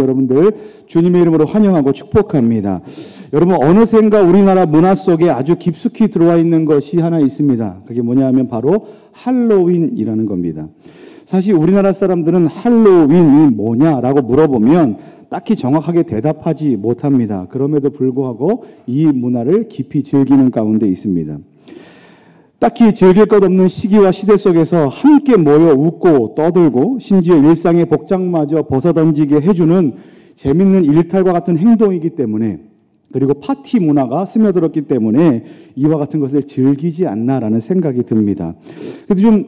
여러분들 주님의 이름으로 환영하고 축복합니다. 여러분, 어느샌가 우리나라 문화 속에 아주 깊숙이 들어와 있는 것이 하나 있습니다. 그게 뭐냐 하면 바로 할로윈이라는 겁니다. 사실 우리나라 사람들은 할로윈이 뭐냐라고 물어보면 딱히 정확하게 대답하지 못합니다. 그럼에도 불구하고 이 문화를 깊이 즐기는 가운데 있습니다. 딱히 즐길 것 없는 시기와 시대 속에서 함께 모여 웃고 떠들고 심지어 일상의 복장마저 벗어던지게 해주는 재밌는 일탈과 같은 행동이기 때문에, 그리고 파티 문화가 스며들었기 때문에 이와 같은 것을 즐기지 않나라는 생각이 듭니다. 그래도 좀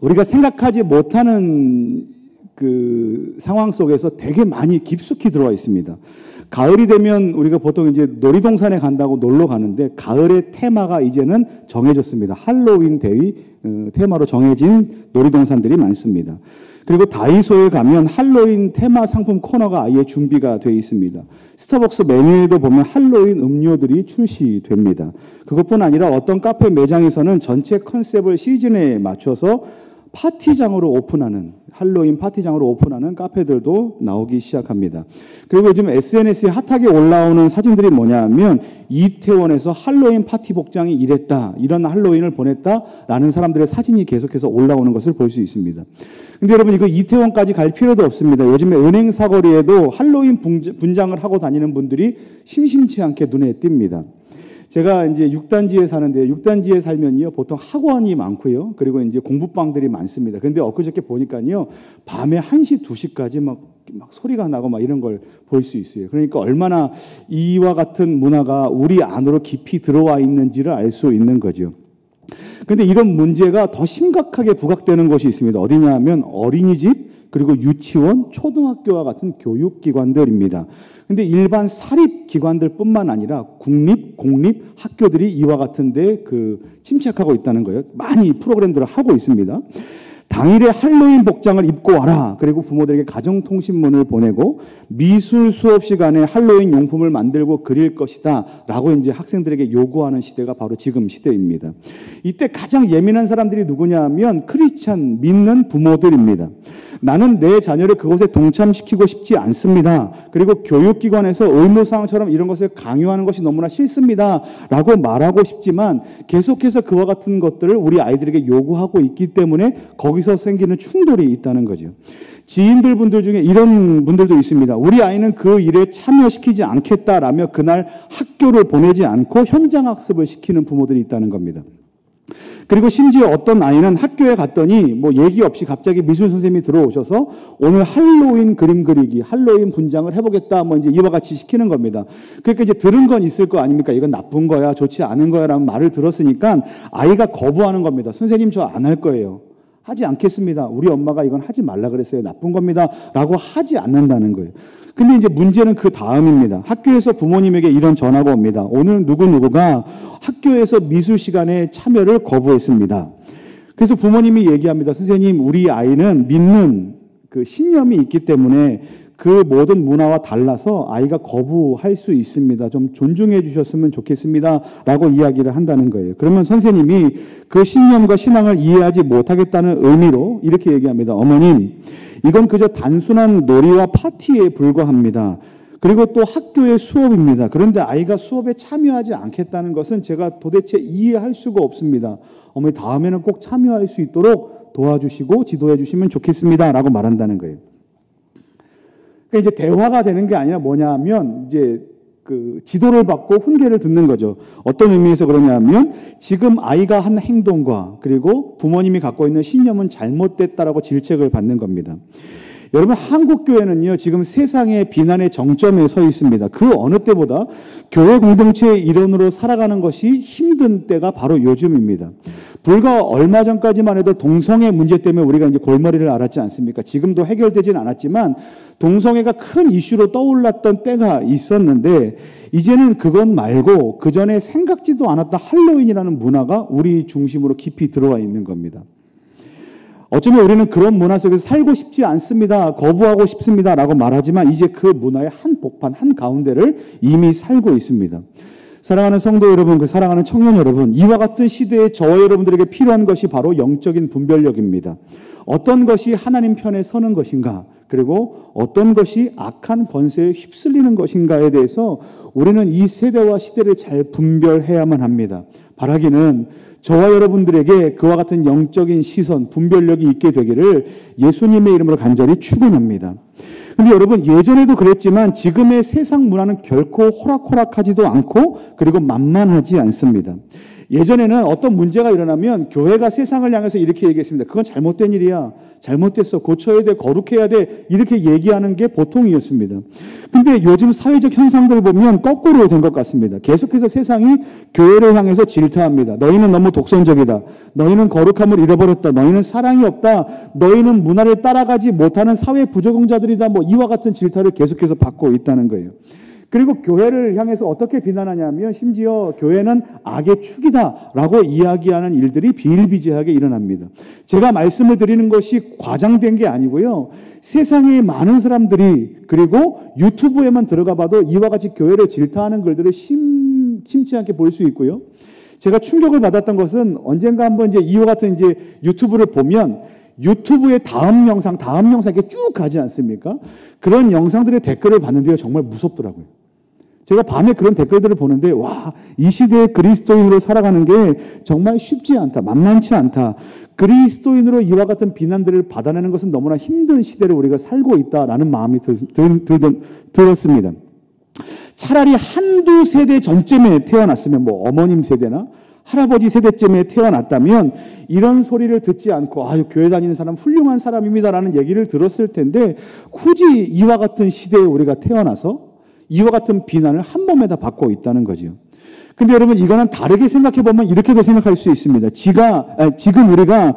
우리가 생각하지 못하는 그 상황 속에서 되게 많이 깊숙이 들어와 있습니다. 가을이 되면 우리가 보통 이제 놀이동산에 간다고 놀러 가는데, 가을의 테마가 이제는 정해졌습니다. 할로윈 데이 테마로 정해진 놀이동산들이 많습니다. 그리고 다이소에 가면 할로윈 테마 상품 코너가 아예 준비가 되어 있습니다. 스타벅스 메뉴에도 보면 할로윈 음료들이 출시됩니다. 그것뿐 아니라 어떤 카페 매장에서는 전체 컨셉을 시즌에 맞춰서 파티장으로 오픈하는, 할로윈 파티장으로 오픈하는 카페들도 나오기 시작합니다. 그리고 요즘 SNS에 핫하게 올라오는 사진들이 뭐냐 하면, 이태원에서 할로윈 파티 복장이 이랬다, 이런 할로윈을 보냈다라는 사람들의 사진이 계속해서 올라오는 것을 볼 수 있습니다. 근데 여러분, 이거 이태원까지 갈 필요도 없습니다. 요즘에 은행 사거리에도 할로윈 분장을 하고 다니는 분들이 심심치 않게 눈에 띕니다. 제가 이제 6단지에 사는데, 6단지에 살면요, 보통 학원이 많고요. 그리고 이제 공부방들이 많습니다. 근데 엊그저께 보니까요, 밤에 1시, 2시까지 막 소리가 나고 막 이런 걸 볼 수 있어요. 그러니까 얼마나 이와 같은 문화가 우리 안으로 깊이 들어와 있는지를 알 수 있는 거죠. 근데 이런 문제가 더 심각하게 부각되는 곳이 있습니다. 어디냐 하면 어린이집, 그리고 유치원, 초등학교와 같은 교육기관들입니다. 근데 일반 사립기관들 뿐만 아니라 국립, 공립 학교들이 이와 같은데 침착하고 있다는 거예요. 많이 프로그램들을 하고 있습니다. 당일에 할로윈 복장을 입고 와라. 그리고 부모들에게 가정통신문을 보내고 미술 수업 시간에 할로윈 용품을 만들고 그릴 것이다 라고 이제 학생들에게 요구하는 시대가 바로 지금 시대입니다. 이때 가장 예민한 사람들이 누구냐 하면 크리스찬 믿는 부모들입니다. 나는 내 자녀를 그곳에 동참시키고 싶지 않습니다. 그리고 교육기관에서 의무사항처럼 이런 것을 강요하는 것이 너무나 싫습니다 라고 말하고 싶지만, 계속해서 그와 같은 것들을 우리 아이들에게 요구하고 있기 때문에 거기서 생기는 충돌이 있다는 거죠. 지인들 분들 중에 이런 분들도 있습니다. 우리 아이는 그 일에 참여시키지 않겠다라며 그날 학교를 보내지 않고 현장학습을 시키는 부모들이 있다는 겁니다. 그리고 심지어 어떤 아이는 학교에 갔더니 뭐 얘기 없이 갑자기 미술 선생님이 들어오셔서 오늘 할로윈 그림 그리기, 할로윈 분장을 해보겠다, 뭐 이제 이와 같이 시키는 겁니다. 그러니까 이제 들은 건 있을 거 아닙니까? 이건 나쁜 거야, 좋지 않은 거야 라는 말을 들었으니까 아이가 거부하는 겁니다. 선생님, 저 안 할 거예요. 하지 않겠습니다. 우리 엄마가 이건 하지 말라 그랬어요. 나쁜 겁니다. 라고 하지 않는다는 거예요. 근데 이제 문제는 그 다음입니다. 학교에서 부모님에게 이런 전화가 옵니다. 오늘 누구누구가 학교에서 미술 시간에 참여를 거부했습니다. 그래서 부모님이 얘기합니다. 선생님, 우리 아이는 믿는 그 신념이 있기 때문에 그 모든 문화와 달라서 아이가 거부할 수 있습니다. 좀 존중해 주셨으면 좋겠습니다 라고 이야기를 한다는 거예요. 그러면 선생님이 그 신념과 신앙을 이해하지 못하겠다는 의미로 이렇게 얘기합니다. 어머님, 이건 그저 단순한 놀이와 파티에 불과합니다. 그리고 또 학교의 수업입니다. 그런데 아이가 수업에 참여하지 않겠다는 것은 제가 도대체 이해할 수가 없습니다. 어머니, 다음에는 꼭 참여할 수 있도록 도와주시고 지도해 주시면 좋겠습니다 라고 말한다는 거예요. 그러니까 이제 대화가 되는 게 아니라 뭐냐 하면 이제 그 지도를 받고 훈계를 듣는 거죠. 어떤 의미에서 그러냐 하면, 지금 아이가 한 행동과 그리고 부모님이 갖고 있는 신념은 잘못됐다라고 질책을 받는 겁니다. 여러분, 한국교회는요, 지금 세상의 비난의 정점에 서 있습니다. 그 어느 때보다 교회 공동체의 일원으로 살아가는 것이 힘든 때가 바로 요즘입니다. 불과 얼마 전까지만 해도 동성애 문제 때문에 우리가 이제 골머리를 앓았지 않습니까? 지금도 해결되진 않았지만 동성애가 큰 이슈로 떠올랐던 때가 있었는데, 이제는 그것 말고 그 전에 생각지도 않았던 할로윈이라는 문화가 우리 중심으로 깊이 들어와 있는 겁니다. 어쩌면 우리는 그런 문화 속에서 살고 싶지 않습니다, 거부하고 싶습니다 라고 말하지만, 이제 그 문화의 한 복판, 한 가운데를 이미 살고 있습니다. 사랑하는 성도 여러분, 사랑하는 청년 여러분, 이와 같은 시대에 저와 여러분들에게 필요한 것이 바로 영적인 분별력입니다. 어떤 것이 하나님 편에 서는 것인가, 그리고 어떤 것이 악한 권세에 휩쓸리는 것인가에 대해서 우리는 이 세대와 시대를 잘 분별해야만 합니다. 바라기는 저와 여러분들에게 그와 같은 영적인 시선, 분별력이 있게 되기를 예수님의 이름으로 간절히 축원합니다. 근데 여러분, 예전에도 그랬지만 지금의 세상 문화는 결코 호락호락하지도 않고 그리고 만만하지 않습니다. 예전에는 어떤 문제가 일어나면 교회가 세상을 향해서 이렇게 얘기했습니다. 그건 잘못된 일이야. 잘못됐어. 고쳐야 돼. 거룩해야 돼. 이렇게 얘기하는 게 보통이었습니다. 근데 요즘 사회적 현상들을 보면 거꾸로 된 것 같습니다. 계속해서 세상이 교회를 향해서 질타합니다. 너희는 너무 독선적이다. 너희는 거룩함을 잃어버렸다. 너희는 사랑이 없다. 너희는 문화를 따라가지 못하는 사회 부적응자들이다. 뭐 이와 같은 질타를 계속해서 받고 있다는 거예요. 그리고 교회를 향해서 어떻게 비난하냐면 심지어 교회는 악의 축이다라고 이야기하는 일들이 비일비재하게 일어납니다. 제가 말씀을 드리는 것이 과장된 게 아니고요. 세상의 많은 사람들이 그리고 유튜브에만 들어가 봐도 이와 같이 교회를 질타하는 글들을 심치 않게 볼 수 있고요. 제가 충격을 받았던 것은 언젠가 한번 이제 이와 같은 이제 유튜브를 보면 유튜브의 다음 영상 이렇게 쭉 가지 않습니까? 그런 영상들의 댓글을 봤는데요. 정말 무섭더라고요. 제가 밤에 그런 댓글들을 보는데 와, 이 시대에 그리스도인으로 살아가는 게 정말 쉽지 않다. 만만치 않다. 그리스도인으로 이와 같은 비난들을 받아내는 것은 너무나 힘든 시대를 우리가 살고 있다라는 마음이 들었습니다. 차라리 한두 세대 전쯤에 태어났으면 뭐 어머님 세대나 할아버지 세대쯤에 태어났다면 이런 소리를 듣지 않고 아유 교회 다니는 사람 훌륭한 사람입니다라는 얘기를 들었을 텐데 굳이 이와 같은 시대에 우리가 태어나서 이와 같은 비난을 한 몸에다 받고 있다는 거죠. 근데 여러분 이거는 다르게 생각해 보면 이렇게도 생각할 수 있습니다. 지금 우리가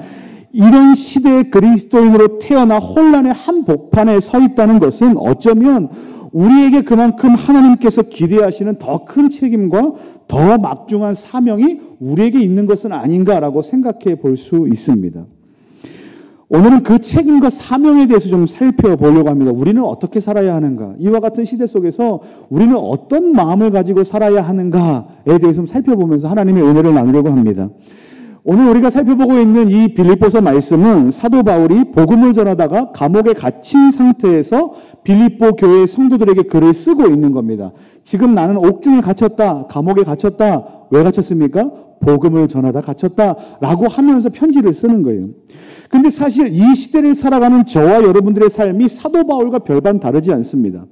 이런 시대의 그리스도인으로 태어나 혼란의 한복판에 서 있다는 것은 어쩌면 우리에게 그만큼 하나님께서 기대하시는 더 큰 책임과 더 막중한 사명이 우리에게 있는 것은 아닌가라고 생각해 볼 수 있습니다. 오늘은 그 책임과 사명에 대해서 좀 살펴보려고 합니다. 우리는 어떻게 살아야 하는가? 이와 같은 시대 속에서 우리는 어떤 마음을 가지고 살아야 하는가에 대해서 좀 살펴보면서 하나님의 은혜를 나누려고 합니다. 오늘 우리가 살펴보고 있는 이 빌립보서 말씀은 사도 바울이 복음을 전하다가 감옥에 갇힌 상태에서 빌립보 교회의 성도들에게 글을 쓰고 있는 겁니다. 지금 나는 옥중에 갇혔다. 감옥에 갇혔다. 왜 갇혔습니까? 복음을 전하다 갇혔다. 라고 하면서 편지를 쓰는 거예요. 근데 사실 이 시대를 살아가는 저와 여러분들의 삶이 사도 바울과 별반 다르지 않습니다.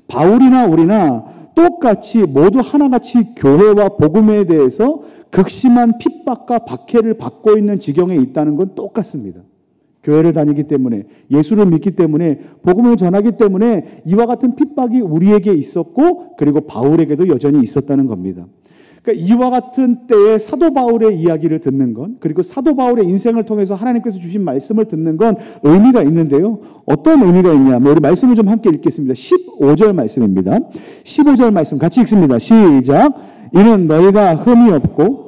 바울이나 우리나 똑같이 모두 하나같이 교회와 복음에 대해서 극심한 핍박과 박해를 받고 있는 지경에 있다는 건 똑같습니다. 교회를 다니기 때문에 예수를 믿기 때문에 복음을 전하기 때문에 이와 같은 핍박이 우리에게 있었고 그리고 바울에게도 여전히 있었다는 겁니다. 그러니까 이와 같은 때에 사도 바울의 이야기를 듣는 건 그리고 사도 바울의 인생을 통해서 하나님께서 주신 말씀을 듣는 건 의미가 있는데요. 어떤 의미가 있냐? 우리 말씀을 좀 함께 읽겠습니다. 15절 말씀입니다. 15절 말씀 같이 읽습니다. 시작. 이는 너희가 흠이 없고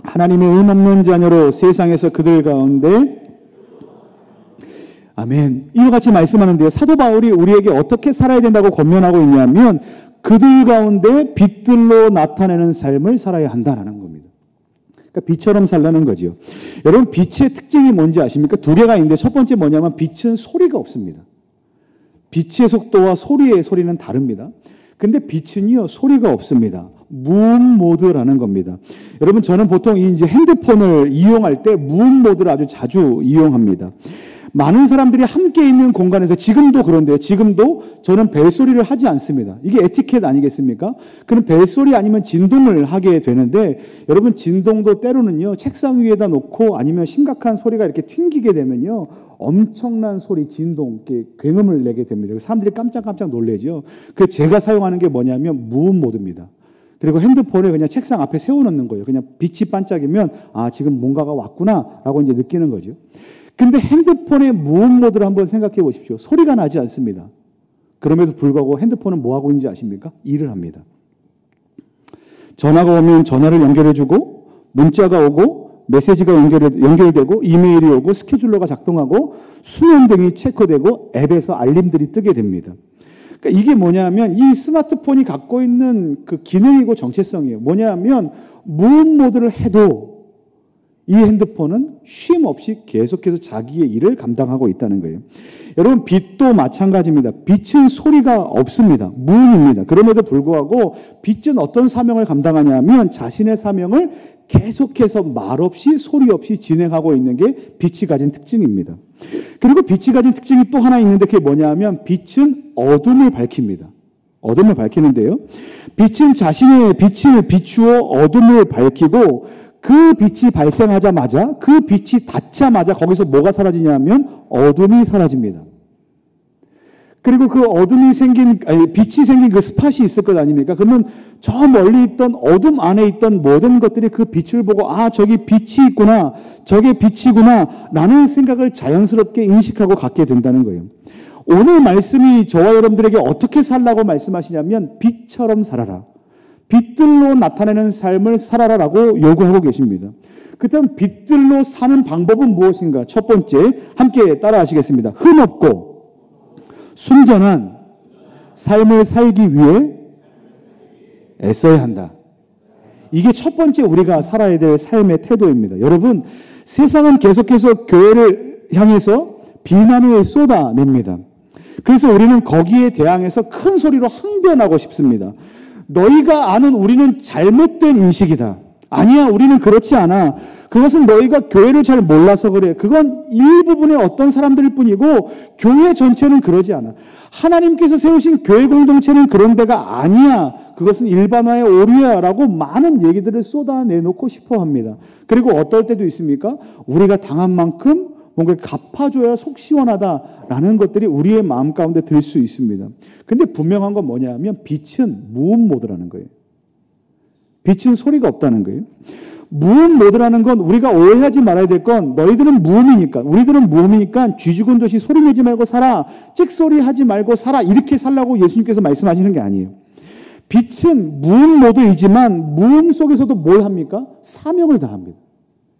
하나님의 흠 없는 자녀로 세상에서 그들 가운데 아멘. 이와 같이 말씀하는데요. 사도 바울이 우리에게 어떻게 살아야 된다고 권면하고 있냐면 그들 가운데 빛들로 나타내는 삶을 살아야 한다는 겁니다. 그러니까 빛처럼 살라는 거죠. 여러분 빛의 특징이 뭔지 아십니까? 두 개가 있는데 첫 번째 뭐냐면 빛은 소리가 없습니다. 빛의 속도와 소리의 소리는 다릅니다. 근데 빛은요 소리가 없습니다. 무음 모드라는 겁니다. 여러분 저는 보통 이제 핸드폰을 이용할 때 무음 모드를 아주 자주 이용합니다. 많은 사람들이 함께 있는 공간에서 지금도 그런데요. 지금도 저는 벨소리를 하지 않습니다. 이게 에티켓 아니겠습니까? 그럼 벨소리 아니면 진동을 하게 되는데 여러분 진동도 때로는요. 책상 위에다 놓고 아니면 심각한 소리가 이렇게 튕기게 되면요. 엄청난 소리, 진동, 이렇게 굉음을 내게 됩니다. 사람들이 깜짝깜짝 놀라죠. 그 제가 사용하는 게 뭐냐면 무음 모드입니다. 그리고 핸드폰을 그냥 책상 앞에 세워놓는 거예요. 그냥 빛이 반짝이면 아 지금 뭔가가 왔구나라고 이제 느끼는 거죠. 근데 핸드폰의 무음 모드를 한번 생각해 보십시오. 소리가 나지 않습니다. 그럼에도 불구하고 핸드폰은 뭐 하고 있는지 아십니까? 일을 합니다. 전화가 오면 전화를 연결해주고 문자가 오고 메시지가 연결되고 이메일이 오고 스케줄러가 작동하고 수면등이 체크되고 앱에서 알림들이 뜨게 됩니다. 그러니까 이게 뭐냐면 이 스마트폰이 갖고 있는 그 기능이고 정체성이에요. 뭐냐면 무음 모드를 해도 이 핸드폰은 쉼 없이 계속해서 자기의 일을 감당하고 있다는 거예요. 여러분, 빛도 마찬가지입니다. 빛은 소리가 없습니다. 무음입니다. 그럼에도 불구하고 빛은 어떤 사명을 감당하냐면 자신의 사명을 계속해서 말 없이 소리 없이 진행하고 있는 게 빛이 가진 특징입니다. 그리고 빛이 가진 특징이 또 하나 있는데 그게 뭐냐면 빛은 어둠을 밝힙니다. 어둠을 밝히는데요. 빛은 자신의 빛을 비추어 어둠을 밝히고 그 빛이 발생하자마자 그 빛이 닿자마자 거기서 뭐가 사라지냐면 어둠이 사라집니다. 그리고 그 어둠이 빛이 생긴 그 스팟이 있을 것 아닙니까? 그러면 저 멀리 있던 어둠 안에 있던 모든 것들이 그 빛을 보고 아, 저기 빛이 있구나, 저게 빛이구나 라는 생각을 자연스럽게 인식하고 갖게 된다는 거예요. 오늘 말씀이 저와 여러분들에게 어떻게 살라고 말씀하시냐면 빛처럼 살아라. 빛들로 나타내는 삶을 살아라라고 요구하고 계십니다. 그렇다면 빛들로 사는 방법은 무엇인가? 첫 번째, 함께 따라하시겠습니다. 흠없고 순전한 삶을 살기 위해 애써야 한다. 이게 첫 번째 우리가 살아야 될 삶의 태도입니다. 여러분, 세상은 계속해서 교회를 향해서 비난을 쏟아냅니다. 그래서 우리는 거기에 대항해서 큰 소리로 항변하고 싶습니다. 너희가 아는 우리는 잘못된 인식이다. 아니야, 우리는 그렇지 않아. 그것은 너희가 교회를 잘 몰라서 그래. 그건 일부분의 어떤 사람들일 뿐이고 교회 전체는 그러지 않아. 하나님께서 세우신 교회 공동체는 그런 데가 아니야. 그것은 일반화의 오류야 라고 많은 얘기들을 쏟아내놓고 싶어 합니다. 그리고 어떨 때도 있습니까? 우리가 당한 만큼 뭔가 갚아줘야 속 시원하다라는 것들이 우리의 마음 가운데 들 수 있습니다. 근데 분명한 건 뭐냐면 빛은 무음 모드라는 거예요. 빛은 소리가 없다는 거예요. 무음 모드라는 건 우리가 오해하지 말아야 될 건 너희들은 무음이니까, 우리들은 무음이니까 쥐죽은 듯이 소리 내지 말고 살아, 찍소리 하지 말고 살아, 이렇게 살라고 예수님께서 말씀하시는 게 아니에요. 빛은 무음 모드이지만 무음 속에서도 뭘 합니까? 사명을 다합니다.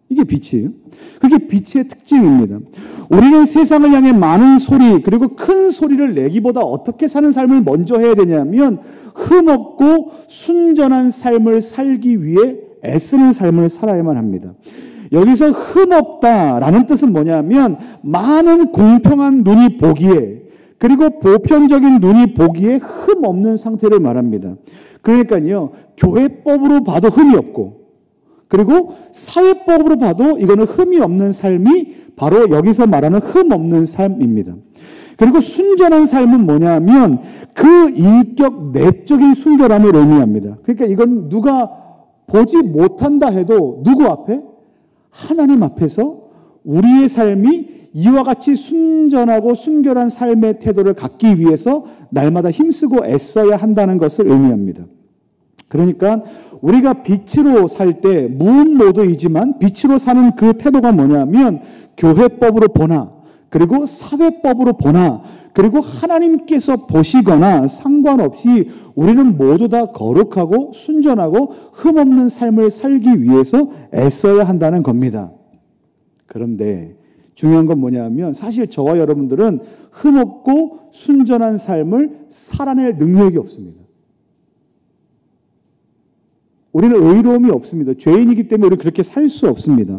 이게 빛이에요. 그게 빛의 특징입니다. 우리는 세상을 향해 많은 소리 그리고 큰 소리를 내기보다 어떻게 사는 삶을 먼저 해야 되냐면 흠없고 순전한 삶을 살기 위해 애쓰는 삶을 살아야만 합니다. 여기서 흠없다라는 뜻은 뭐냐면 많은 공평한 눈이 보기에 그리고 보편적인 눈이 보기에 흠없는 상태를 말합니다. 그러니까요, 교회법으로 봐도 흠이 없고 그리고 사회법으로 봐도 이거는 흠이 없는 삶이 바로 여기서 말하는 흠 없는 삶입니다. 그리고 순전한 삶은 뭐냐면 그 인격 내적인 순결함을 의미합니다. 그러니까 이건 누가 보지 못한다 해도 누구 앞에? 하나님 앞에서 우리의 삶이 이와 같이 순전하고 순결한 삶의 태도를 갖기 위해서 날마다 힘쓰고 애써야 한다는 것을 의미합니다. 그러니까 우리가 빛으로 살 때 무음 모드이지만 빛으로 사는 그 태도가 뭐냐면 교회법으로 보나 그리고 사회법으로 보나 그리고 하나님께서 보시거나 상관없이 우리는 모두 다 거룩하고 순전하고 흠없는 삶을 살기 위해서 애써야 한다는 겁니다. 그런데 중요한 건 뭐냐면 사실 저와 여러분들은 흠없고 순전한 삶을 살아낼 능력이 없습니다. 우리는 의로움이 없습니다. 죄인이기 때문에 우리는 그렇게 살 수 없습니다.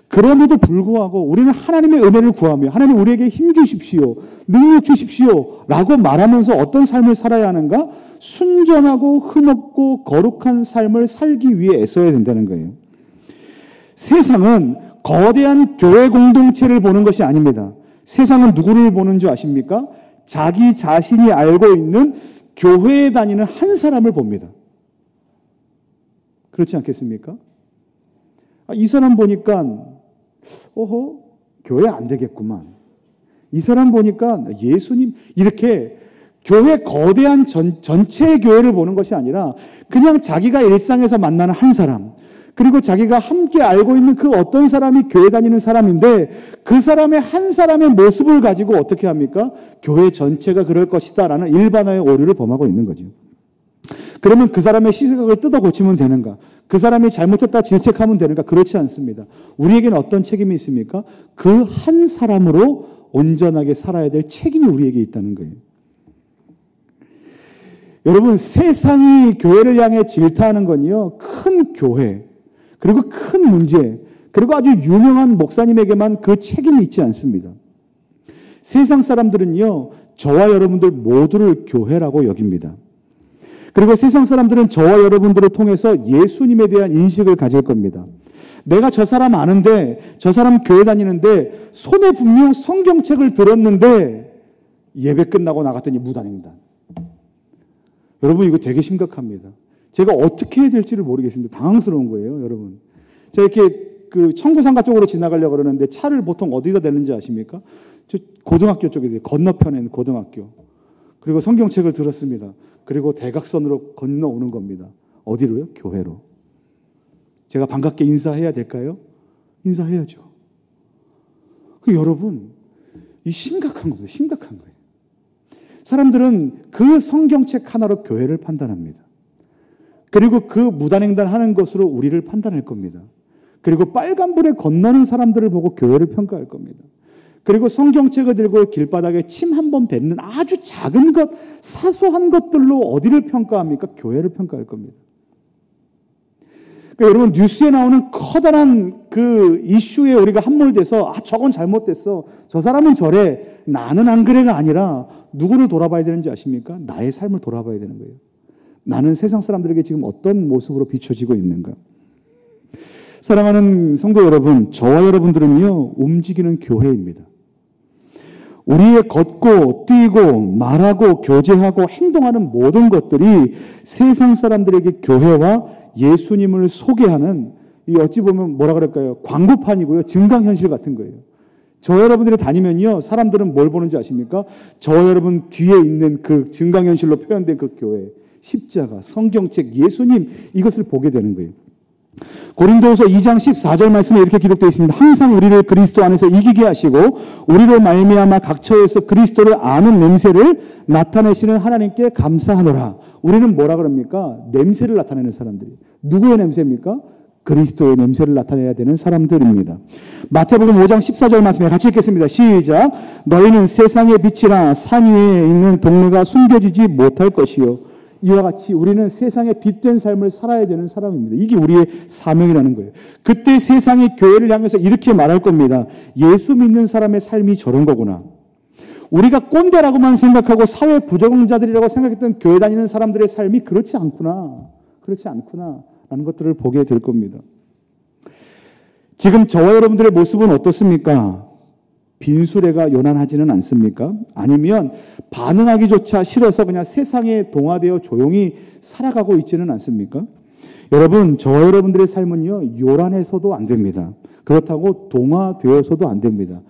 그럼에도 불구하고 우리는 하나님의 은혜를 구하며 하나님 우리에게 힘 주십시오. 능력 주십시오. 라고 말하면서 어떤 삶을 살아야 하는가? 순전하고 흠없고 거룩한 삶을 살기 위해 애써야 된다는 거예요. 세상은 거대한 교회 공동체를 보는 것이 아닙니다. 세상은 누구를 보는 줄 아십니까? 자기 자신이 알고 있는 교회에 다니는 한 사람을 봅니다. 그렇지 않겠습니까? 이 사람 보니까 교회 안 되겠구만. 이 사람 보니까 예수님 이렇게 교회 거대한 전체 교회를 보는 것이 아니라 그냥 자기가 일상에서 만나는 한 사람 그리고 자기가 함께 알고 있는 그 어떤 사람이 교회 다니는 사람인데 그 사람의 한 사람의 모습을 가지고 어떻게 합니까? 교회 전체가 그럴 것이다 라는 일반화의 오류를 범하고 있는 거죠. 그러면 그 사람의 시각을 뜯어 고치면 되는가? 그 사람이 잘못했다 질책하면 되는가? 그렇지 않습니다. 우리에게는 어떤 책임이 있습니까? 그 한 사람으로 온전하게 살아야 될 책임이 우리에게 있다는 거예요. 여러분, 세상이 교회를 향해 질타하는 건요, 큰 교회, 그리고 큰 문제, 그리고 아주 유명한 목사님에게만 그 책임이 있지 않습니다. 세상 사람들은요, 저와 여러분들 모두를 교회라고 여깁니다. 그리고 세상 사람들은 저와 여러분들을 통해서 예수님에 대한 인식을 가질 겁니다. 내가 저 사람 아는데, 저 사람 교회 다니는데, 손에 분명 성경책을 들었는데, 예배 끝나고 나갔더니 무단횡단. 여러분, 이거 되게 심각합니다. 제가 어떻게 해야 될지를 모르겠습니다. 당황스러운 거예요, 여러분. 제가 이렇게 청구상가 쪽으로 지나가려고 그러는데 차를 보통 어디다 대는지 아십니까? 저 고등학교 쪽에 건너편에 있는 고등학교. 그리고 성경책을 들었습니다. 그리고 대각선으로 건너오는 겁니다. 어디로요? 교회로. 제가 반갑게 인사해야 될까요? 인사해야죠. 여러분, 이 심각한 겁니다. 심각한 거예요. 사람들은 그 성경책 하나로 교회를 판단합니다. 그리고 그 무단횡단 하는 것으로 우리를 판단할 겁니다. 그리고 빨간불에 건너는 사람들을 보고 교회를 평가할 겁니다. 그리고 성경책을 들고 길바닥에 침 한 번 뱉는 아주 작은 것, 사소한 것들로 어디를 평가합니까? 교회를 평가할 겁니다. 그러니까 여러분, 뉴스에 나오는 커다란 그 이슈에 우리가 함몰돼서 저건 잘못됐어. 저 사람은 저래. 나는 안 그래가 아니라 누구를 돌아봐야 되는지 아십니까? 나의 삶을 돌아봐야 되는 거예요. 나는 세상 사람들에게 지금 어떤 모습으로 비춰지고 있는가? 사랑하는 성도 여러분, 저와 여러분들은요, 움직이는 교회입니다. 우리의 걷고 뛰고 말하고 교제하고 행동하는 모든 것들이 세상 사람들에게 교회와 예수님을 소개하는, 이 어찌 보면 뭐라 그럴까요? 광고판이고요. 증강현실 같은 거예요. 저 여러분들이 다니면요, 사람들은 뭘 보는지 아십니까? 저 여러분 뒤에 있는 그 증강현실로 표현된 그 교회, 십자가, 성경책, 예수님, 이것을 보게 되는 거예요. 고린도후서 2장 14절 말씀에 이렇게 기록되어 있습니다. 항상 우리를 그리스도 안에서 이기게 하시고 우리로 말미암아 각처에서 그리스도를 아는 냄새를 나타내시는 하나님께 감사하노라. 우리는 뭐라 그럽니까? 냄새를 나타내는 사람들이. 누구의 냄새입니까? 그리스도의 냄새를 나타내야 되는 사람들입니다. 마태복음 5장 14절 말씀에 같이 읽겠습니다. 시작. 너희는 세상의 빛이라 산 위에 있는 동네가 숨겨지지 못할 것이요. 이와 같이 우리는 세상에 빛된 삶을 살아야 되는 사람입니다. 이게 우리의 사명이라는 거예요. 그때 세상이 교회를 향해서 이렇게 말할 겁니다. 예수 믿는 사람의 삶이 저런 거구나. 우리가 꼰대라고만 생각하고 사회 부적응자들이라고 생각했던 교회 다니는 사람들의 삶이 그렇지 않구나. 그렇지 않구나. 라는 것들을 보게 될 겁니다. 지금 저와 여러분들의 모습은 어떻습니까? 빈수레가 요란하지는 않습니까? 아니면 반응하기조차 싫어서 그냥 세상에 동화되어 조용히 살아가고 있지는 않습니까? 여러분, 저와 여러분들의 삶은요, 요란해서도 안 됩니다. 그렇다고 동화되어서도 안 됩니다.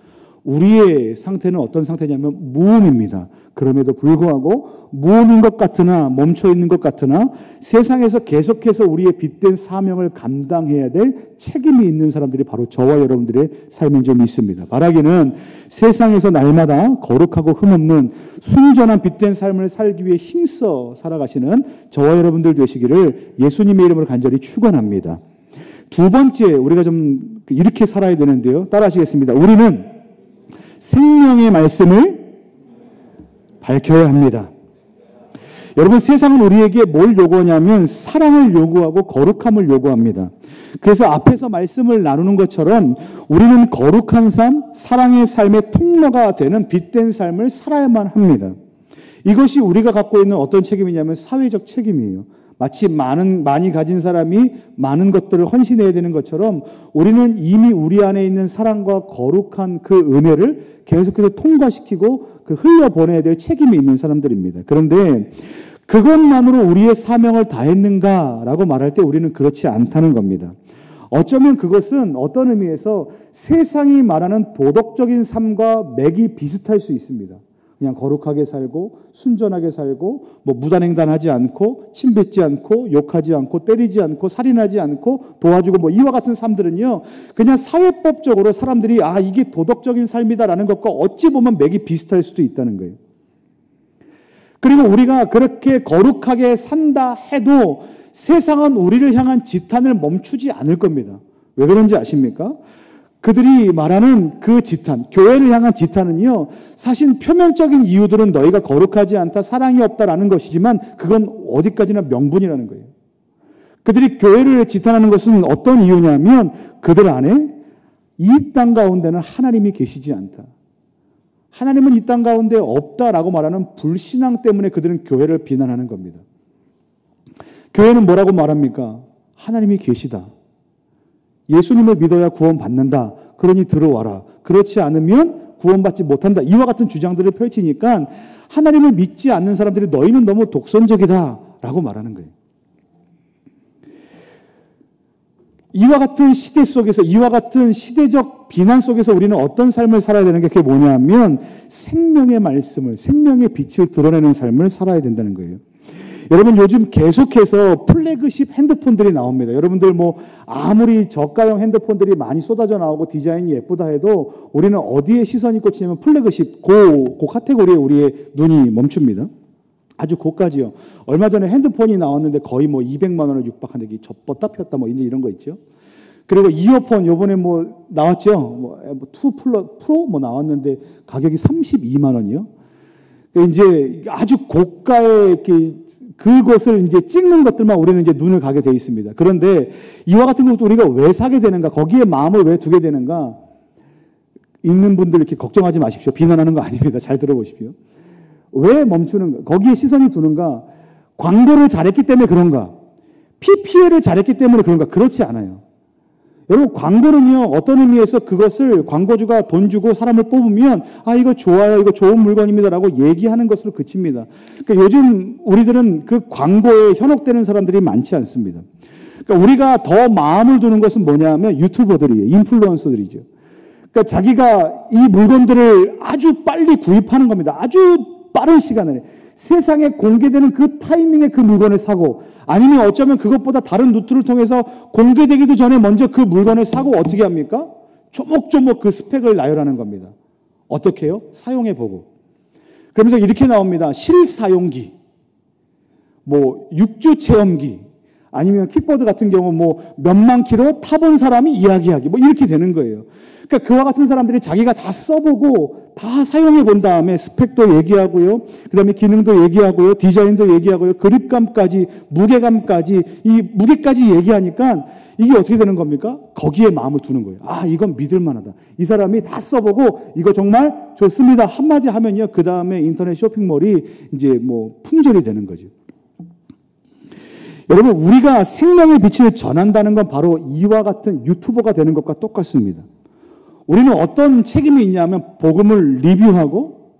우리의 상태는 어떤 상태냐면 무음입니다. 그럼에도 불구하고 무음인 것 같으나 멈춰 있는 것 같으나 세상에서 계속해서 우리의 빛된 사명을 감당해야 될 책임이 있는 사람들이 바로 저와 여러분들의 삶인 줄 믿습니다. 바라기는 세상에서 날마다 거룩하고 흠없는 순전한 빛된 삶을 살기 위해 힘써 살아가시는 저와 여러분들 되시기를 예수님의 이름으로 간절히 축원합니다. 두 번째, 우리가 좀 이렇게 살아야 되는데요. 따라하시겠습니다. 우리는 생명의 말씀을 밝혀야 합니다. 여러분, 세상은 우리에게 뭘 요구하냐면 사랑을 요구하고 거룩함을 요구합니다. 그래서 앞에서 말씀을 나누는 것처럼 우리는 거룩한 삶, 사랑의 삶의 통로가 되는 빛된 삶을 살아야만 합니다. 이것이 우리가 갖고 있는 어떤 책임이냐면 사회적 책임이에요. 마치 많이 가진 사람이 많은 것들을 헌신해야 되는 것처럼 우리는 이미 우리 안에 있는 사랑과 거룩한 그 은혜를 계속해서 통과시키고 흘려보내야 될 책임이 있는 사람들입니다. 그런데 그것만으로 우리의 사명을 다했는가라고 말할 때 우리는 그렇지 않다는 겁니다. 어쩌면 그것은 어떤 의미에서 세상이 말하는 도덕적인 삶과 맥이 비슷할 수 있습니다. 그냥 거룩하게 살고 순전하게 살고 무단횡단하지 않고 침 뱉지 않고 욕하지 않고 때리지 않고 살인하지 않고 도와주고 이와 같은 삶들은요, 그냥 사회법적으로 사람들이 이게 도덕적인 삶이다라는 것과 어찌 보면 맥이 비슷할 수도 있다는 거예요. 그리고 우리가 그렇게 거룩하게 산다 해도 세상은 우리를 향한 지탄을 멈추지 않을 겁니다. 왜 그런지 아십니까? 그들이 말하는 그 지탄, 교회를 향한 지탄은요, 사실 표면적인 이유들은 너희가 거룩하지 않다, 사랑이 없다라는 것이지만 그건 어디까지나 명분이라는 거예요. 그들이 교회를 지탄하는 것은 어떤 이유냐면 그들 안에 이 땅 가운데는 하나님이 계시지 않다. 하나님은 이 땅 가운데 없다라고 말하는 불신앙 때문에 그들은 교회를 비난하는 겁니다. 교회는 뭐라고 말합니까? 하나님이 계시다. 예수님을 믿어야 구원받는다. 그러니 들어와라. 그렇지 않으면 구원받지 못한다. 이와 같은 주장들을 펼치니까 하나님을 믿지 않는 사람들이 너희는 너무 독선적이다 라고 말하는 거예요. 이와 같은 시대 속에서, 이와 같은 시대적 비난 속에서 우리는 어떤 삶을 살아야 되는 게 그게 뭐냐면 생명의 말씀을, 생명의 빛을 드러내는 삶을 살아야 된다는 거예요. 여러분 요즘 계속해서 플래그십 핸드폰들이 나옵니다. 여러분들 뭐 아무리 저가형 핸드폰들이 많이 쏟아져 나오고 디자인이 예쁘다 해도 우리는 어디에 시선이 꽂히냐면 플래그십, 그 카테고리에 우리의 눈이 멈춥니다. 아주 고까지요. 얼마 전에 핸드폰이 나왔는데 거의 뭐 200만 원을 육박하는 게 접었다 폈다 뭐 이제 이런 거 있죠. 그리고 이어폰 요번에 뭐 나왔죠. 뭐2 프로 뭐 나왔는데 가격이 32만 원이요. 이제 아주 고가의 이렇게 그것을 이제 찍는 것들만 우리는 이제 눈을 가게 돼 있습니다. 그런데 이와 같은 것도 우리가 왜 사게 되는가? 거기에 마음을 왜 두게 되는가? 있는 분들 이렇게 걱정하지 마십시오. 비난하는 거 아닙니다. 잘 들어보십시오. 왜 멈추는가? 거기에 시선이 두는가? 광고를 잘했기 때문에 그런가? PPL을 잘했기 때문에 그런가? 그렇지 않아요. 여러분 광고는요 어떤 의미에서 그것을 광고주가 돈 주고 사람을 뽑으면 아 이거 좋아요 이거 좋은 물건입니다라고 얘기하는 것으로 그칩니다. 그러니까 요즘 우리들은 그 광고에 현혹되는 사람들이 많지 않습니다. 그러니까 우리가 더 마음을 두는 것은 뭐냐면 유튜버들이에요. 인플루언서들이죠. 그러니까 자기가 이 물건들을 아주 빨리 구입하는 겁니다. 아주 빠른 시간에 세상에 공개되는 그 타이밍에 그 물건을 사고 아니면 어쩌면 그것보다 다른 루트를 통해서 공개되기도 전에 먼저 그 물건을 사고 어떻게 합니까? 조목조목 그 스펙을 나열하는 겁니다. 어떻게 해요? 사용해보고. 그러면서 이렇게 나옵니다. 실사용기, 뭐 육주 체험기, 아니면 킥보드 같은 경우 뭐 몇만 킬로 타본 사람이 이야기하기 뭐 이렇게 되는 거예요. 그러니까 그와 같은 사람들이 자기가 다 써보고 다 사용해 본 다음에 스펙도 얘기하고요. 그 다음에 기능도 얘기하고요. 디자인도 얘기하고요. 그립감까지 무게감까지 이 무게까지 얘기하니까 이게 어떻게 되는 겁니까? 거기에 마음을 두는 거예요. 아 이건 믿을 만하다. 이 사람이 다 써보고 이거 정말 좋습니다. 한마디 하면요. 그 다음에 인터넷 쇼핑몰이 이제 뭐 품절이 되는 거죠. 여러분 우리가 생명의 빛을 전한다는 건 바로 이와 같은 유튜버가 되는 것과 똑같습니다. 우리는 어떤 책임이 있냐면 복음을 리뷰하고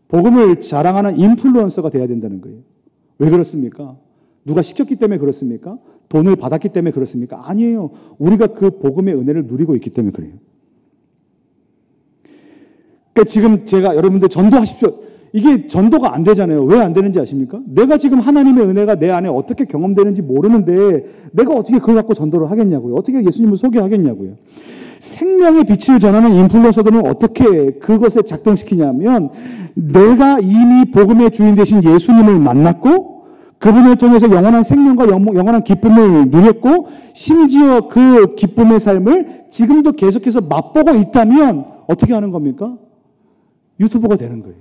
복음을 자랑하는 인플루언서가 돼야 된다는 거예요. 왜 그렇습니까? 누가 시켰기 때문에 그렇습니까? 돈을 받았기 때문에 그렇습니까? 아니에요. 우리가 그 복음의 은혜를 누리고 있기 때문에 그래요. 그러니까 지금 제가 여러분들 전도하십시오. 이게 전도가 안 되잖아요. 왜 안 되는지 아십니까? 내가 지금 하나님의 은혜가 내 안에 어떻게 경험되는지 모르는데 내가 어떻게 그걸 갖고 전도를 하겠냐고요. 어떻게 예수님을 소개하겠냐고요. 생명의 빛을 전하는 인플루언서들은 어떻게 그것에 작동시키냐면 내가 이미 복음의 주인 되신 예수님을 만났고 그분을 통해서 영원한 생명과 영원한 기쁨을 누렸고 심지어 그 기쁨의 삶을 지금도 계속해서 맛보고 있다면 어떻게 하는 겁니까? 유튜버가 되는 거예요.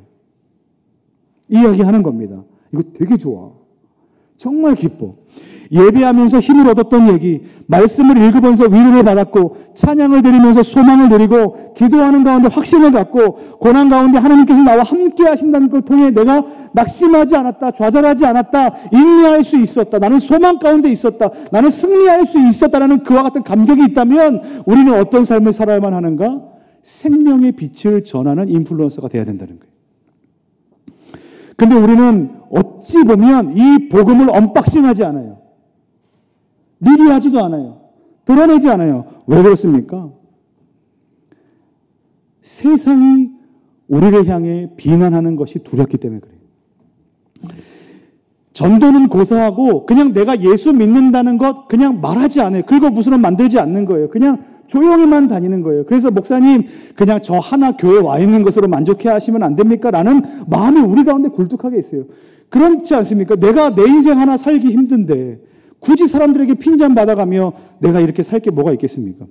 이야기하는 겁니다. 이거 되게 좋아. 정말 기뻐. 예배하면서 힘을 얻었던 얘기, 말씀을 읽으면서 위로를 받았고 찬양을 드리면서 소망을 누리고 기도하는 가운데 확신을 갖고 고난 가운데 하나님께서 나와 함께 하신다는 걸 통해 내가 낙심하지 않았다, 좌절하지 않았다, 인내할 수 있었다, 나는 소망 가운데 있었다, 나는 승리할 수 있었다라는 그와 같은 감격이 있다면 우리는 어떤 삶을 살아야만 하는가? 생명의 빛을 전하는 인플루언서가 돼야 된다는 거예요. 근데 우리는 어찌 보면 이 복음을 언박싱하지 않아요. 리뷰하지도 않아요. 드러내지 않아요. 왜 그렇습니까? 세상이 우리를 향해 비난하는 것이 두렵기 때문에 그래요. 전도는 고사하고 그냥 내가 예수 믿는다는 것 그냥 말하지 않아요. 긁어부스럼 만들지 않는 거예요. 그냥 조용히만 다니는 거예요. 그래서 목사님 그냥 저 하나 교회 와 있는 것으로 만족해 하시면 안 됩니까? 라는 마음이 우리 가운데 굴뚝하게 있어요. 그렇지 않습니까? 내가 내 인생 하나 살기 힘든데 굳이 사람들에게 핀잔 받아가며 내가 이렇게 살 게 뭐가 있겠습니까?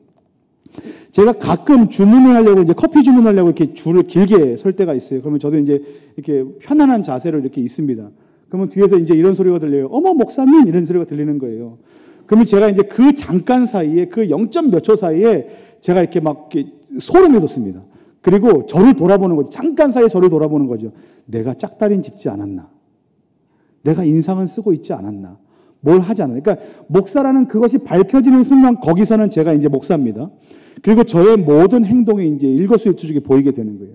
제가 가끔 주문을 하려고 이제 커피 주문하려고 이렇게 줄을 길게 설 때가 있어요. 그러면 저도 이제 이렇게 편안한 자세로 이렇게 있습니다. 그러면 뒤에서 이제 이런 소리가 들려요. 어머 목사님 이런 소리가 들리는 거예요. 그러면 제가 이제 그 잠깐 사이에 그 0점 몇 초 사이에 제가 이렇게 막 이렇게 소름이 돋습니다. 그리고 저를 돌아보는 거죠. 잠깐 사이에 저를 돌아보는 거죠. 내가 짝다리는 짚지 않았나? 내가 인상은 쓰고 있지 않았나? 뭘 하지 않았나? 그러니까 목사라는 그것이 밝혀지는 순간 거기서는 제가 이제 목사입니다. 그리고 저의 모든 행동이 이제 일거수일투족이 보이게 되는 거예요.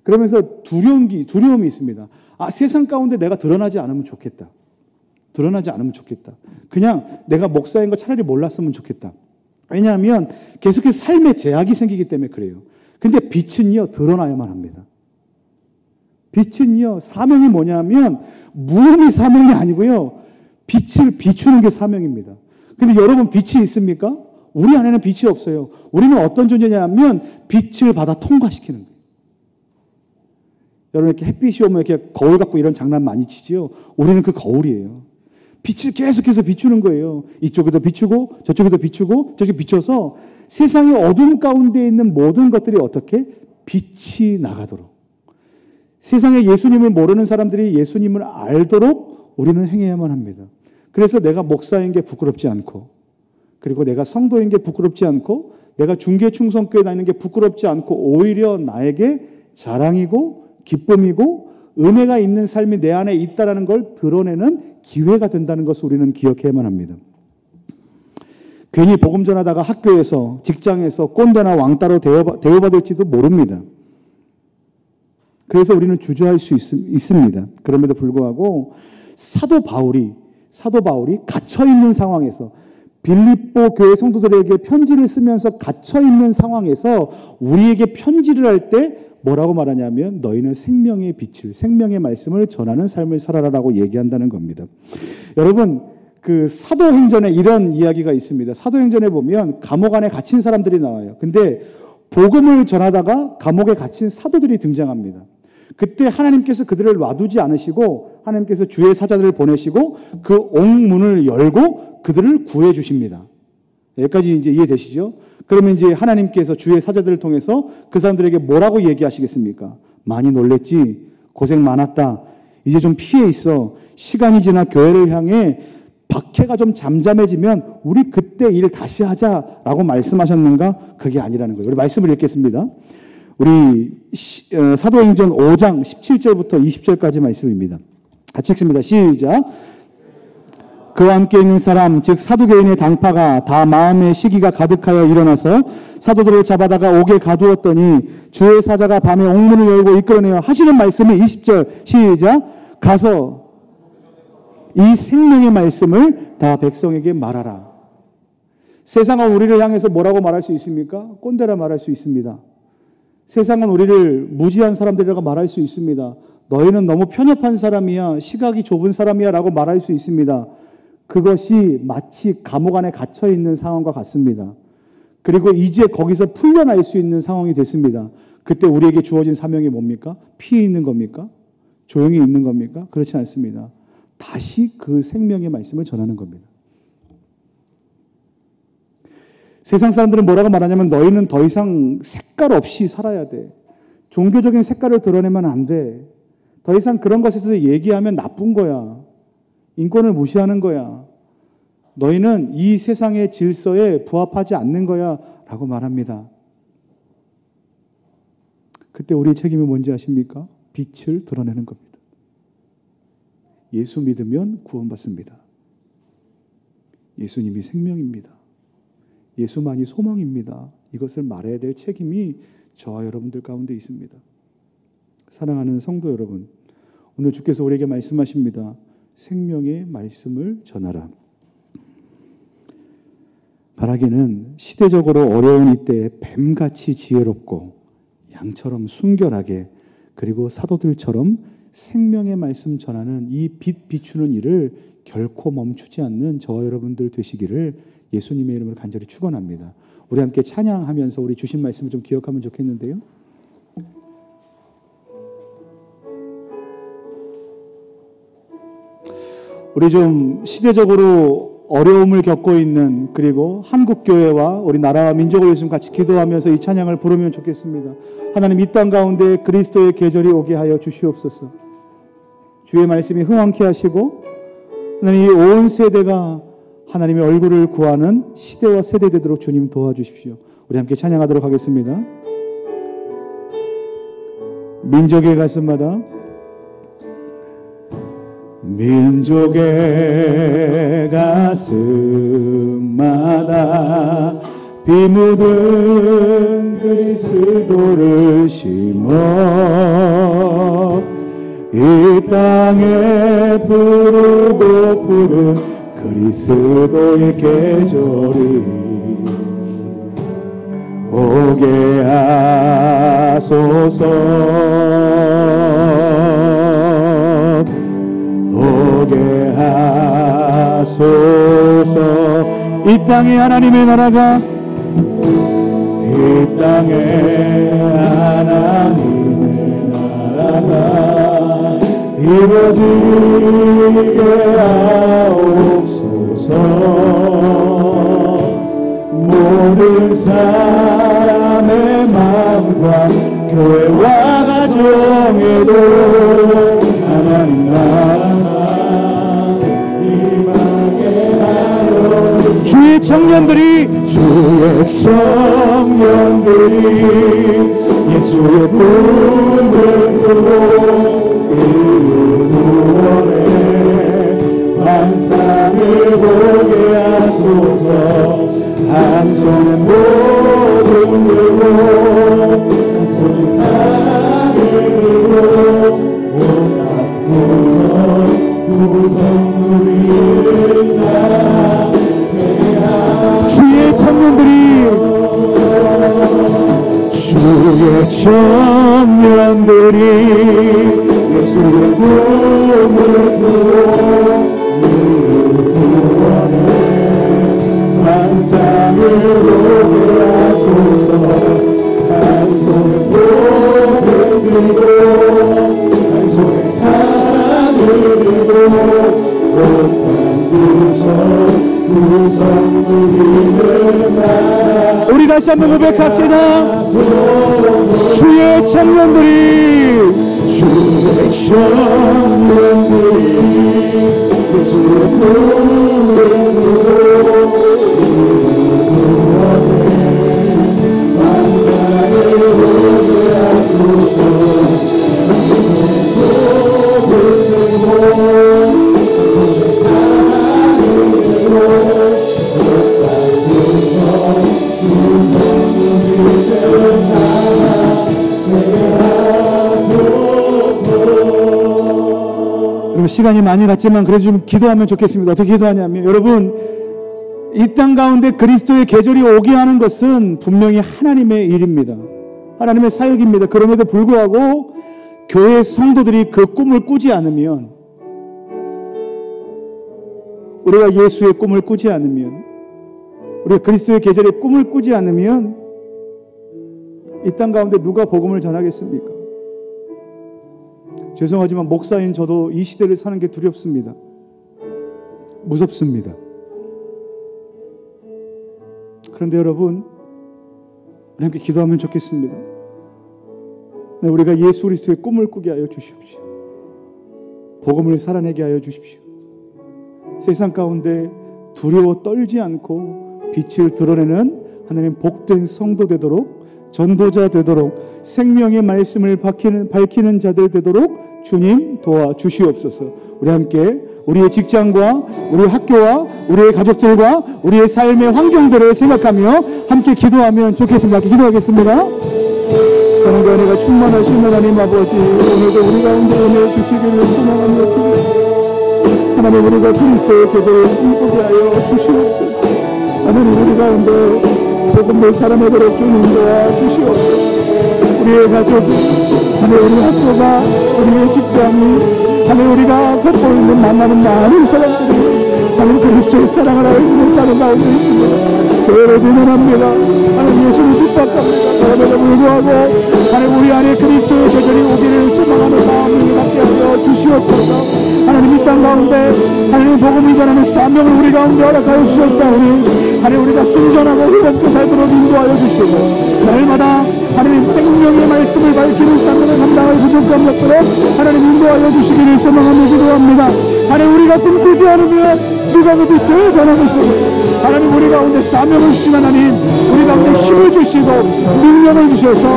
그러면서 두려움이 있습니다. 아, 세상 가운데 내가 드러나지 않으면 좋겠다. 드러나지 않으면 좋겠다. 그냥 내가 목사인 거 차라리 몰랐으면 좋겠다. 왜냐하면 계속해서 삶에 제약이 생기기 때문에 그래요. 근데 빛은요, 드러나야만 합니다. 빛은요, 사명이 뭐냐면 무음이 사명이 아니고요, 빛을 비추는 게 사명입니다. 근데 여러분 빛이 있습니까? 우리 안에는 빛이 없어요. 우리는 어떤 존재냐면 빛을 받아 통과시키는 거예요. 여러분 이렇게 햇빛이 오면 이렇게 거울 갖고 이런 장난 많이 치지요. 우리는 그 거울이에요. 빛을 계속해서 비추는 거예요. 이쪽에도 비추고 저쪽에도 비추고 저쪽에 비춰서 세상의 어둠 가운데 있는 모든 것들이 어떻게 빛이 나가도록, 세상에 예수님을 모르는 사람들이 예수님을 알도록 우리는 행해야만 합니다. 그래서 내가 목사인 게 부끄럽지 않고, 그리고 내가 성도인 게 부끄럽지 않고, 내가 중계충성교회 다니는 게 부끄럽지 않고, 오히려 나에게 자랑이고 기쁨이고 은혜가 있는 삶이 내 안에 있다는 걸 드러내는 기회가 된다는 것을 우리는 기억해야만 합니다. 괜히 복음 전하다가 학교에서, 직장에서 꼰대나 왕따로 대우받을지도 모릅니다. 그래서 우리는 주저할 수 있습니다. 그럼에도 불구하고 사도 바울이 갇혀있는 상황에서, 빌립보 교회 성도들에게 편지를 쓰면서 갇혀있는 상황에서 우리에게 편지를 할 때 뭐라고 말하냐면 너희는 생명의 빛을, 생명의 말씀을 전하는 삶을 살아라라고 얘기한다는 겁니다. 여러분, 그 사도행전에 이런 이야기가 있습니다. 사도행전에 보면 감옥 안에 갇힌 사람들이 나와요. 근데 복음을 전하다가 감옥에 갇힌 사도들이 등장합니다. 그때 하나님께서 그들을 놔두지 않으시고 하나님께서 주의 사자들을 보내시고 그 옥문을 열고 그들을 구해 주십니다. 여기까지 이제 이해되시죠? 그러면 이제 하나님께서 주의 사자들을 통해서 그 사람들에게 뭐라고 얘기하시겠습니까? 많이 놀랬지? 고생 많았다. 이제 좀 피해 있어. 시간이 지나 교회를 향해 박해가 좀 잠잠해지면 우리 그때 일 다시 하자라고 말씀하셨는가? 그게 아니라는 거예요. 우리 말씀을 읽겠습니다. 우리 사도행전 5장 17절부터 20절까지 말씀입니다. 같이 읽습니다. 시작. 그와 함께 있는 사람, 즉 사두개인의 당파가 다 마음의 시기가 가득하여 일어나서 사도들을 잡아다가 옥에 가두었더니 주의 사자가 밤에 옥문을 열고 이끌어내어 하시는 말씀이 20절 시작. 가서 이 생명의 말씀을 다 백성에게 말하라. 세상은 우리를 향해서 뭐라고 말할 수 있습니까? 꼰대라 말할 수 있습니다. 세상은 우리를 무지한 사람들이라고 말할 수 있습니다. 너희는 너무 편협한 사람이야, 시각이 좁은 사람이야 라고 말할 수 있습니다. 그것이 마치 감옥 안에 갇혀 있는 상황과 같습니다. 그리고 이제 거기서 풀려날 수 있는 상황이 됐습니다. 그때 우리에게 주어진 사명이 뭡니까? 피해 있는 겁니까? 조용히 있는 겁니까? 그렇지 않습니다. 다시 그 생명의 말씀을 전하는 겁니다. 세상 사람들은 뭐라고 말하냐면 너희는 더 이상 색깔 없이 살아야 돼. 종교적인 색깔을 드러내면 안 돼. 더 이상 그런 것에 대해서 얘기하면 나쁜 거야. 인권을 무시하는 거야. 너희는 이 세상의 질서에 부합하지 않는 거야 라고 말합니다. 그때 우리의 책임이 뭔지 아십니까? 빛을 드러내는 겁니다. 예수 믿으면 구원받습니다. 예수님이 생명입니다. 예수만이 소망입니다. 이것을 말해야 될 책임이 저와 여러분들 가운데 있습니다. 사랑하는 성도 여러분, 오늘 주께서 우리에게 말씀하십니다. 생명의 말씀을 전하라. 바라기는 시대적으로 어려운 이때에 뱀같이 지혜롭고 양처럼 순결하게, 그리고 사도들처럼 생명의 말씀 전하는 이 빛 비추는 일을 결코 멈추지 않는 저와 여러분들 되시기를 예수님의 이름으로 간절히 축원합니다. 우리 함께 찬양하면서 우리 주신 말씀을 좀 기억하면 좋겠는데요. 우리 좀 시대적으로 어려움을 겪고 있는, 그리고 한국교회와 우리 나라와 민족을 위해서 같이 기도하면서 이 찬양을 부르면 좋겠습니다. 하나님, 이 땅 가운데 그리스도의 계절이 오게 하여 주시옵소서. 주의 말씀이 흥왕케 하시고 하나님, 온 세대가 하나님의 얼굴을 구하는 시대와 세대 되도록 주님 도와주십시오. 우리 함께 찬양하도록 하겠습니다. 민족의 가슴마다 민족의 가슴마다 비 묻은 그리스도를 심어 이 땅에 부르고 푸른 그리스도의 계절이 오게 하소서 오게 하소서. 이 땅에 하나님의 나라가 이 땅에 하나님의 나라가 이루어지게 하옵소서. 모든 사람의 마음과 교회와 가정에도 하나님 나라 임하게 하여 주의 청년들이 예수의 꿈을 꾸고 인류 구원의 환상을 보게 하소서. 한 손에 모든 들고 한 손에 산을 들고 온갖 구성 누리는 나 주의 청년들이 예수의 꿈을 꾸고 구원의 환상을 보게 하소서. 한 손에 꽃을 들고 한 손에 산을 들고 온갖 구성 누리는 나 우리 다시 한번 고백합시다. 주의 청년들이 예수의 꿈을 꾸고 시간이 많이 갔지만 그래도 좀 기도하면 좋겠습니다. 어떻게 기도하냐면, 여러분, 이 땅 가운데 그리스도의 계절이 오게 하는 것은 분명히 하나님의 일입니다. 하나님의 사역입니다. 그럼에도 불구하고 교회 성도들이 그 꿈을 꾸지 않으면, 우리가 예수의 꿈을 꾸지 않으면, 우리가 그리스도의 계절의 꿈을 꾸지 않으면 이 땅 가운데 누가 복음을 전하겠습니까? 죄송하지만 목사인 저도 이 시대를 사는 게 두렵습니다. 무섭습니다. 그런데 여러분, 우리 함께 기도하면 좋겠습니다. 우리가 예수 그리스도의 꿈을 꾸게 하여 주십시오. 복음을 살아내게 하여 주십시오. 세상 가운데 두려워 떨지 않고 빛을 드러내는 하나님 복된 성도 되도록, 전도자 되도록, 생명의 말씀을 밝히는 자들 되도록 주님 도와주시옵소서. 우리 함께 우리의 직장과 우리의 학교와 우리의 가족들과 우리의 삶의 환경들을 생각하며 함께 기도하면 좋겠습니다. 기도하겠습니다. 사랑과 은혜가 충만하신 하나님 아버지, 오늘도 우리 가운데 은혜 주시기를 소망하며 기도합니다. 하나님, 우리가 그리스도의 계절을 꿈꾸게 하여 주시옵소서. 하나님, 우리 가운데 복음을 살아내도록 주님 도와주시옵소서. 우리의 가족, 하나님, 우리 학교가, 우리의 직장이, 하나님, 우리가 걷고 있는 만나는 많은 사람들이 하나님 그리스도의 사랑을 알지는 다른 가운데 있습니다. 교회를 비난합니다. 하나님, 예수를 축복합니다. 그럼에도 불구하고 하나님, 우리 안에 그리스도의 계절이 오기를 소망하는 마음을 갖게 하여 주시옵소서. 하나님, 이 땅 가운데 하나님 복음을 전하는 사명을 우리 가운데 허락하여 주셨사오니 하나님, 우리가 순전하고 의롭게 살도록 인도하여 주시고, 날마다 하나님 생명의 말씀을 밝히는 사명을 감당할 부족한 것들을 하나님 인도하여 주시기를 소망하며 기도합니다. 하나님, 우리가 꿈꾸지 않으면 우리 가운데 빛을 전하고 있습니다. 하나님, 우리 가운데 사명을 주신 하나님, 우리 가운데 힘을 주시고 능력을 주셔서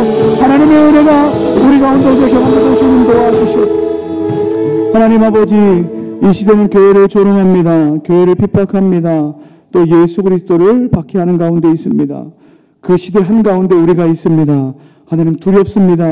하나님의 은혜가 우리 가운데 경험되고 주님 도와주시옵소서. 하나님 아버지, 이 시대는 교회를 조롱합니다. 교회를 핍박합니다. 또 예수 그리스도를 박해하는 가운데 있습니다. 그 시대 한가운데 우리가 있습니다. 하나님, 두렵습니다.